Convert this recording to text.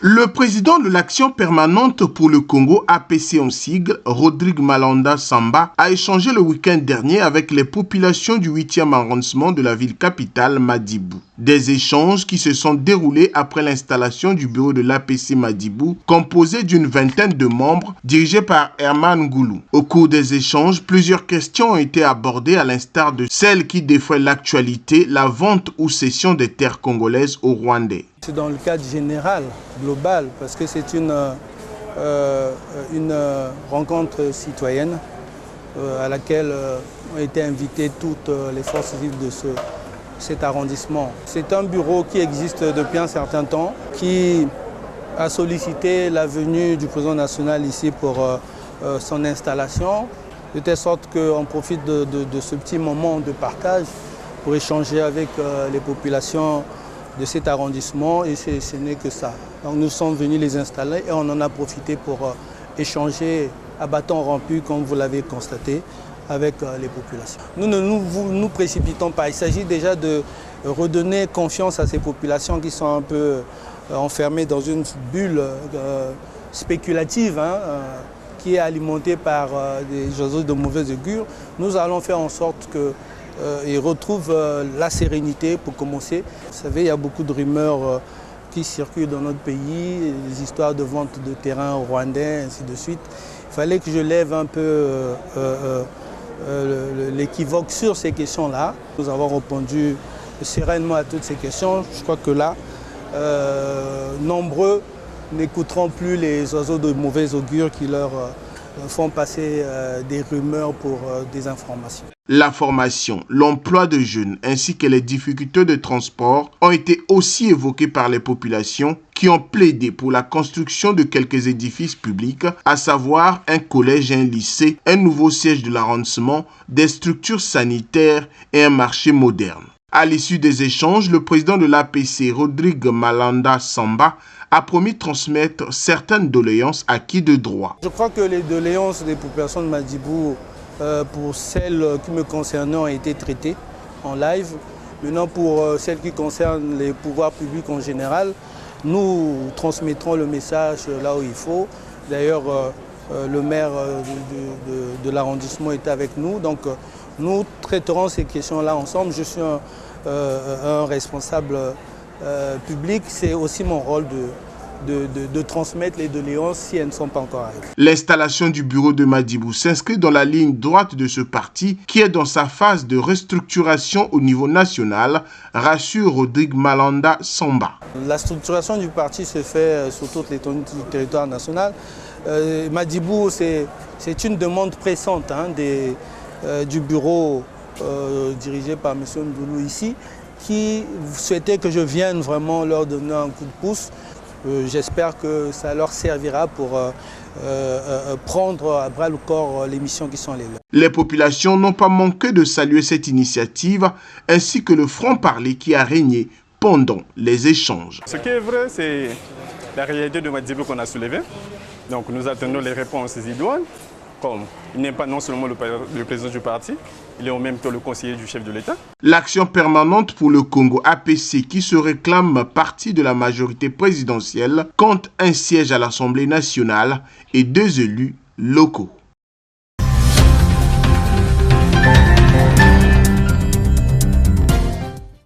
Le président de l'Action permanente pour le Congo, APC en sigle, Rodrigue Malanda Samba, a échangé le week-end dernier avec les populations du 8e arrondissement de la ville capitale, Madibou. Des échanges qui se sont déroulés après l'installation du bureau de l'APC Madibou, composé d'une vingtaine de membres, dirigé par Herman Goulou. Au cours des échanges, plusieurs questions ont été abordées à l'instar de celles qui défraient l'actualité, la vente ou cession des terres congolaises aux Rwandais. C'est dans le cadre général, global, parce que c'est une rencontre citoyenne à laquelle ont été invitées toutes les forces vives de cet arrondissement. C'est un bureau qui existe depuis un certain temps, qui a sollicité la venue du président national ici pour son installation, de telle sorte qu'on profite de ce petit moment de partage pour échanger avec les populations de cet arrondissement, et ce n'est que ça. Donc nous sommes venus les installer et on en a profité pour échanger à bâton rompu, comme vous l'avez constaté, avec les populations. Nous ne nous précipitons pas. Il s'agit déjà de redonner confiance à ces populations qui sont un peu enfermées dans une bulle spéculative, qui est alimentée par des oiseaux de mauvaise augure. Nous allons faire en sorte que et retrouve la sérénité pour commencer. Vous savez, il y a beaucoup de rumeurs qui circulent dans notre pays, des histoires de vente de terrain rwandais, ainsi de suite. Il fallait que je lève un peu l'équivoque sur ces questions-là. Nous avons répondu sereinement à toutes ces questions. Je crois que là, nombreux n'écouteront plus les oiseaux de mauvais augure qui leur font passer des rumeurs pour des informations. La formation, l'emploi de jeunes ainsi que les difficultés de transport ont été aussi évoquées par les populations qui ont plaidé pour la construction de quelques édifices publics, à savoir un collège et un lycée, un nouveau siège de l'arrondissement, des structures sanitaires et un marché moderne. À l'issue des échanges, le président de l'APC, Rodrigue Malanda Samba, a promis de transmettre certaines doléances à qui de droit. Je crois que les doléances des populations de Madibou, pour celles qui me concernent, ont été traitées en live. Maintenant, pour celles qui concernent les pouvoirs publics en général, nous transmettrons le message là où il faut. D'ailleurs, le maire de l'arrondissement est avec nous. Donc, nous traiterons ces questions-là ensemble. Je suis un responsable public. C'est aussi mon rôle de transmettre les doléances si elles ne sont pas encore arrivées. L'installation du bureau de Madibou s'inscrit dans la ligne droite de ce parti qui est dans sa phase de restructuration au niveau national, rassure Rodrigue Malanda Samba. La structuration du parti se fait sur toute l'étendue du territoire national. Madibou, c'est une demande pressante du bureau dirigé par M. Ndoulou ici, qui souhaitait que je vienne vraiment leur donner un coup de pouce. J'espère que ça leur servira pour prendre à bras le corps les missions qui sont les leurs. Les populations n'ont pas manqué de saluer cette initiative ainsi que le franc-parler qui a régné pendant les échanges. Ce qui est vrai, c'est la réalité de Madibou qu'on a soulevée. Donc nous attendons les réponses idoines. Comme il n'est pas non seulement le président du parti, il est en même temps le conseiller du chef de l'État. L'Action permanente pour le Congo, APC, qui se réclame partie de la majorité présidentielle, compte un siège à l'Assemblée nationale et 2 élus locaux.